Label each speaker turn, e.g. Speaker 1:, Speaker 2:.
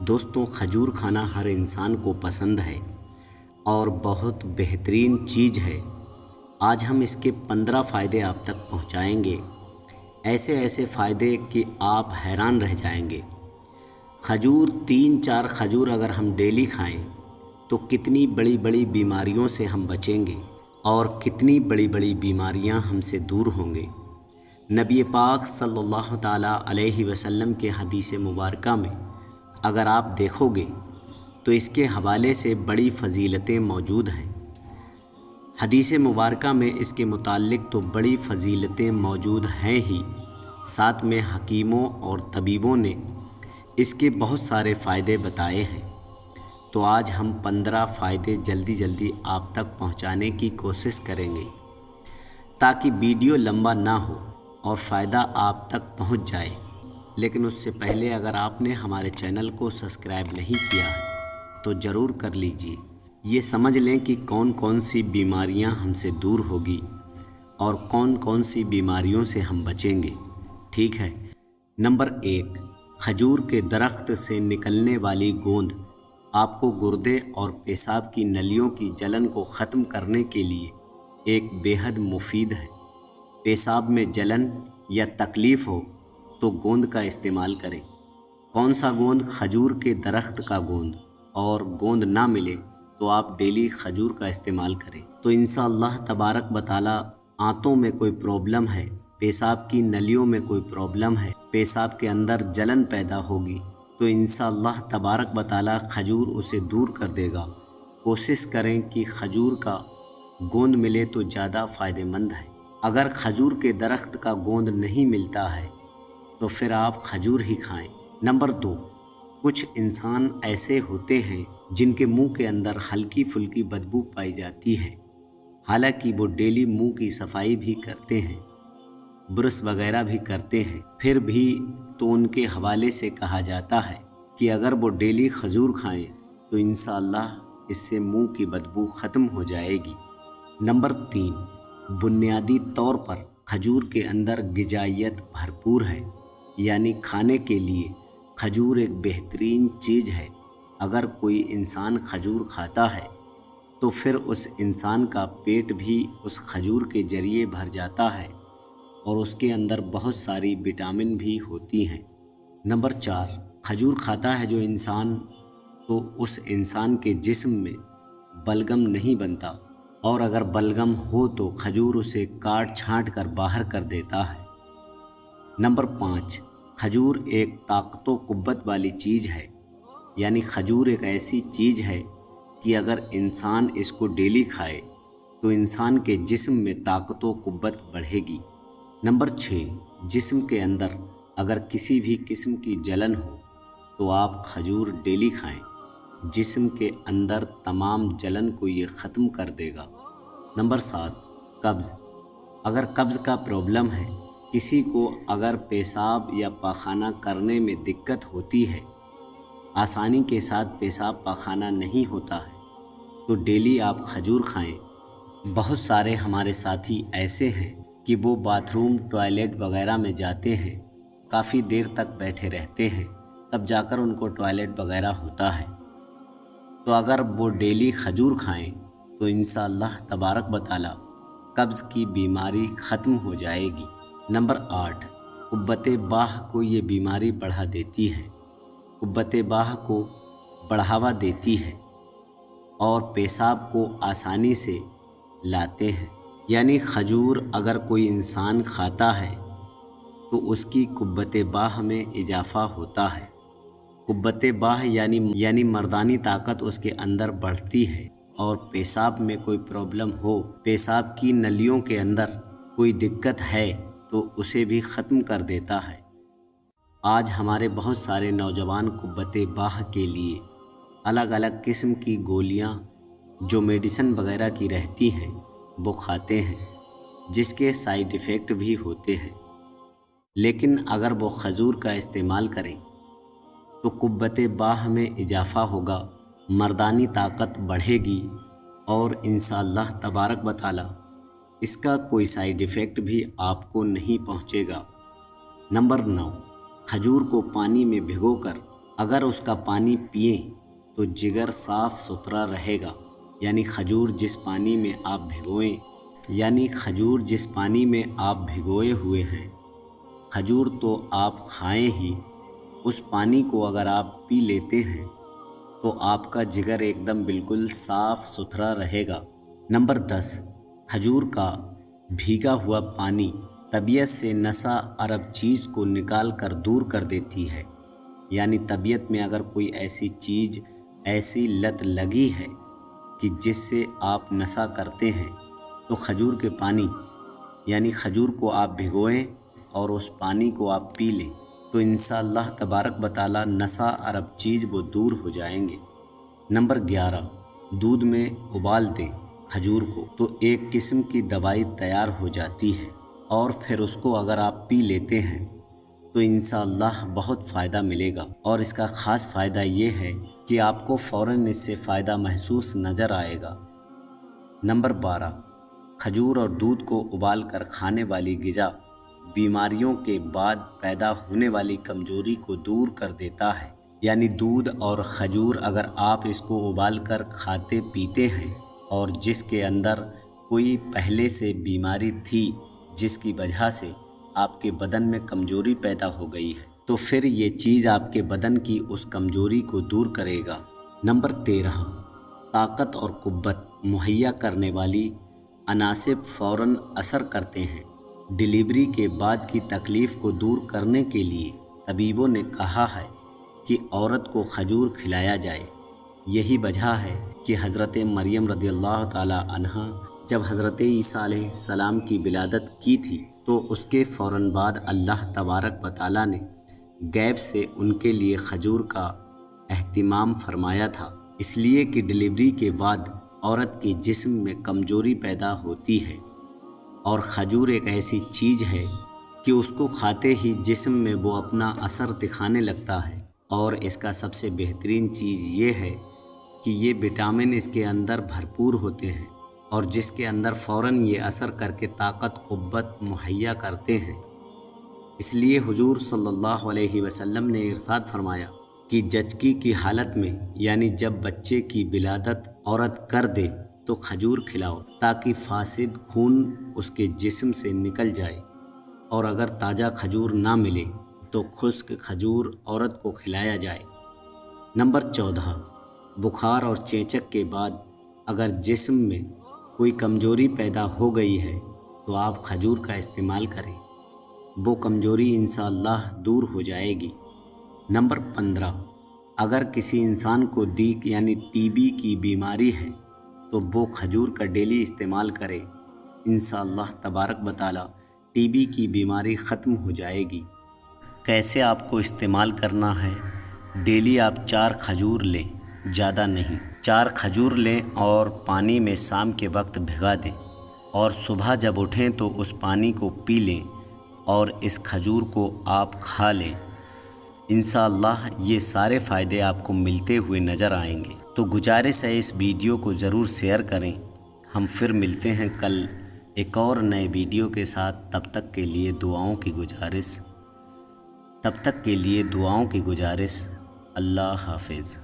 Speaker 1: دوستوں، کھجور کھانا ہر انسان کو پسند ہے اور بہت بہترین چیز ہے۔ آج ہم اس کے 15 فائدے آپ تک پہنچائیں گے، ایسے فائدے کہ آپ حیران رہ جائیں گے۔ کھجور 3-4 کھجور اگر ہم ڈیلی کھائیں تو کتنی بڑی بڑی بیماریوں سے ہم بچیں گے اور کتنی بڑی بڑی بیماریاں ہم سے دور ہوں گے۔ نبی پاک صلی اللہ تعالیٰ علیہ وسلم کے حدیث مبارکہ میں اگر آپ دیکھو گے تو اس کے حوالے سے بڑی فضیلتیں موجود ہیں۔ حدیث مبارکہ میں اس کے متعلق تو بڑی فضیلتیں موجود ہیں ہی، ساتھ میں حکیموں اور طبیبوں نے اس کے بہت سارے فائدے بتائے ہیں۔ تو آج ہم 15 فائدے جلدی آپ تک پہنچانے کی کوشش کریں گے تاکہ ویڈیو لمبا نہ ہو اور فائدہ آپ تک پہنچ جائے۔ لیکن اس سے پہلے اگر آپ نے ہمارے چینل کو سبسکرائب نہیں کیا ہے تو ضرور کر لیجئے۔ یہ سمجھ لیں کہ کون سی بیماریاں ہم سے دور ہوگی اور کون سی بیماریوں سے ہم بچیں گے، ٹھیک ہے۔ نمبر 1، کھجور کے درخت سے نکلنے والی گوند آپ کو گردے اور پیشاب کی نلیوں کی جلن کو ختم کرنے کے لیے ایک بے حد مفید ہے۔ پیشاب میں جلن یا تکلیف ہو تو گوند کا استعمال کریں۔ کون سا گوند؟ کھجور کے درخت کا گوند۔ اور گوند نہ ملے تو آپ ڈیلی کھجور کا استعمال کریں تو انشاءاللہ تبارک و تعالی آنتوں میں کوئی پرابلم ہے، پیشاب کی نلیوں میں کوئی پرابلم ہے، پیشاب کے اندر جلن پیدا ہوگی تو انشاءاللہ تبارک و تعالی کھجور اسے دور کر دے گا۔ کوشش کریں کہ کھجور کا گوند ملے تو زیادہ فائدہ مند ہے۔ اگر کھجور کے درخت کا گوند نہیں ملتا ہے تو پھر آپ کھجور ہی کھائیں۔ نمبر 2، کچھ انسان ایسے ہوتے ہیں جن کے منہ کے اندر ہلکی پھلکی بدبو پائی جاتی ہے، حالانکہ وہ ڈیلی منہ کی صفائی بھی کرتے ہیں، برش وغیرہ بھی کرتے ہیں، پھر بھی تو ان کے حوالے سے کہا جاتا ہے کہ اگر وہ ڈیلی کھجور کھائیں تو انشاءاللہ اس سے منہ کی بدبو ختم ہو جائے گی۔ نمبر 3، بنیادی طور پر کھجور کے اندر غذائیت بھرپور ہے، یعنی کھانے کے لیے کھجور ایک بہترین چیز ہے۔ اگر کوئی انسان کھجور کھاتا ہے تو پھر اس انسان کا پیٹ بھی اس کھجور کے ذریعے بھر جاتا ہے اور اس کے اندر بہت ساری وٹامن بھی ہوتی ہیں۔ نمبر 4، کھجور کھاتا ہے جو انسان تو اس انسان کے جسم میں بلغم نہیں بنتا، اور اگر بلغم ہو تو کھجور اسے کاٹ چھانٹ کر باہر کر دیتا ہے۔ نمبر 5، کھجور ایک طاقت و قوت والی چیز ہے، یعنی کھجور ایک ایسی چیز ہے کہ اگر انسان اس کو ڈیلی کھائے تو انسان کے جسم میں طاقت و قوت بڑھے گی۔ نمبر 6، جسم کے اندر اگر کسی بھی قسم کی جلن ہو تو آپ کھجور ڈیلی کھائیں، جسم کے اندر تمام جلن کو یہ ختم کر دے گا۔ نمبر 7، قبض۔ اگر قبض کا پرابلم ہے، کسی کو اگر پیشاب یا پاخانہ کرنے میں دقت ہوتی ہے، آسانی کے ساتھ پیشاب پاخانہ نہیں ہوتا ہے تو ڈیلی آپ کھجور کھائیں۔ بہت سارے ہمارے ساتھی ایسے ہیں کہ وہ باتھ روم، ٹوائلٹ وغیرہ میں جاتے ہیں، کافی دیر تک بیٹھے رہتے ہیں، تب جا کر ان کو ٹوائلٹ وغیرہ ہوتا ہے۔ تو اگر وہ ڈیلی کھجور کھائیں تو انشاءاللہ تبارک و تعالی قبض کی بیماری ختم ہو جائے گی۔ نمبر 8، قوت باہ کو یہ بیماری بڑھا دیتی ہے، قوت باہ کو بڑھاوا دیتی ہے اور پیشاب کو آسانی سے لاتے ہیں۔ یعنی کھجور اگر کوئی انسان کھاتا ہے تو اس کی قوت باہ میں اضافہ ہوتا ہے۔ قوت باہ یعنی مردانی طاقت اس کے اندر بڑھتی ہے، اور پیشاب میں کوئی پرابلم ہو، پیشاب کی نلیوں کے اندر کوئی دقت ہے تو اسے بھی ختم کر دیتا ہے۔ آج ہمارے بہت سارے نوجوان قوت باہ کے لیے الگ الگ قسم کی گولیاں جو میڈیسن وغیرہ کی رہتی ہیں وہ کھاتے ہیں، جس کے سائیڈ ایفیکٹ بھی ہوتے ہیں۔ لیکن اگر وہ کھجور کا استعمال کریں تو قوت باہ میں اضافہ ہوگا، مردانی طاقت بڑھے گی اور انشاءاللہ تبارک و تعالی اس کا کوئی سائیڈ ایفیکٹ بھی آپ کو نہیں پہنچے گا۔ نمبر 9، کھجور کو پانی میں بھگو کر اگر اس کا پانی پئیں تو جگر صاف ستھرا رہے گا، یعنی کھجور جس پانی میں آپ بھگوئے ہوئے ہیں، کھجور تو آپ کھائیں ہی، اس پانی کو اگر آپ پی لیتے ہیں تو آپ کا جگر ایک دم بالکل صاف ستھرا رہے گا۔ نمبر 10، کھجور کا بھیگا ہوا پانی طبیعت سے نشہ آور چیز کو نکال کر دور کر دیتی ہے، یعنی طبیعت میں اگر کوئی ایسی چیز، ایسی لت لگی ہے کہ جس سے آپ نشہ کرتے ہیں، تو کھجور کے پانی یعنی کھجور کو آپ بھگوئیں اور اس پانی کو آپ پی لیں تو انشاءاللہ تبارک و تعالی نشہ آور چیز وہ دور ہو جائیں گے۔ نمبر 11، دودھ میں ابال دیں کھجور کو تو ایک قسم کی دوائی تیار ہو جاتی ہے، اور پھر اس کو اگر آپ پی لیتے ہیں تو انشاءاللہ بہت فائدہ ملے گا، اور اس کا خاص فائدہ یہ ہے کہ آپ کو فوراً اس سے فائدہ محسوس نظر آئے گا۔ نمبر 12، کھجور اور دودھ کو ابال کر کھانے والی غذا بیماریوں کے بعد پیدا ہونے والی کمزوری کو دور کر دیتا ہے، یعنی دودھ اور کھجور اگر آپ اس کو ابال کر کھاتے پیتے ہیں اور جس کے اندر کوئی پہلے سے بیماری تھی جس کی وجہ سے آپ کے بدن میں کمزوری پیدا ہو گئی ہے، تو پھر یہ چیز آپ کے بدن کی اس کمزوری کو دور کرے گا۔ نمبر 13، طاقت اور قوت مہیا کرنے والی عناصر فوراً اثر کرتے ہیں۔ ڈلیوری کے بعد کی تکلیف کو دور کرنے کے لیے طبیبوں نے کہا ہے کہ عورت کو کھجور کھلایا جائے۔ یہی وجہ ہے کہ حضرت مریم رضی اللہ تعالی عنہا جب حضرت عیسیٰ علیہ السلام کی ولادت کی تھی تو اس کے فوراً بعد اللہ تبارک و تعالی نے غیب سے ان کے لیے کھجور کا اہتمام فرمایا تھا، اس لیے کہ ڈلیوری کے بعد عورت کے جسم میں کمزوری پیدا ہوتی ہے، اور کھجور ایک ایسی چیز ہے کہ اس کو کھاتے ہی جسم میں وہ اپنا اثر دکھانے لگتا ہے، اور اس کا سب سے بہترین چیز یہ ہے کہ یہ وٹامن اس کے اندر بھرپور ہوتے ہیں، اور جس کے اندر فوراً یہ اثر کر کے طاقت قوت مہیا کرتے ہیں۔ اس لیے حضور صلی اللہ علیہ وسلم نے ارشاد فرمایا کہ جچکی کی حالت میں، یعنی جب بچے کی ولادت عورت کر دے تو کھجور کھلاؤ تاکہ فاسد خون اس کے جسم سے نکل جائے، اور اگر تازہ کھجور نہ ملے تو خشک کھجور عورت کو کھلایا جائے۔ نمبر 14، بخار اور چینچک کے بعد اگر جسم میں کوئی کمزوری پیدا ہو گئی ہے تو آپ کھجور کا استعمال کریں، وہ کمزوری انشاءاللہ دور ہو جائے گی۔ نمبر 15، اگر کسی انسان کو دیگ یعنی ٹی بی کی بیماری ہے تو وہ کھجور کا ڈیلی استعمال کرے، انشاءاللہ تبارک و تعالی ٹی بی کی بیماری ختم ہو جائے گی۔ کیسے آپ کو استعمال کرنا ہے؟ ڈیلی آپ 4 کھجور لیں، زیادہ نہیں، 4 کھجور لیں اور پانی میں شام کے وقت بھگا دیں، اور صبح جب اٹھیں تو اس پانی کو پی لیں اور اس کھجور کو آپ کھا لیں۔ انشاءاللہ یہ سارے فائدے آپ کو ملتے ہوئے نظر آئیں گے۔ تو گزارش ہے اس ویڈیو کو ضرور شیئر کریں۔ ہم پھر ملتے ہیں کل ایک اور نئے ویڈیو کے ساتھ، تب تک کے لیے دعاؤں کی گزارش۔ اللہ حافظ۔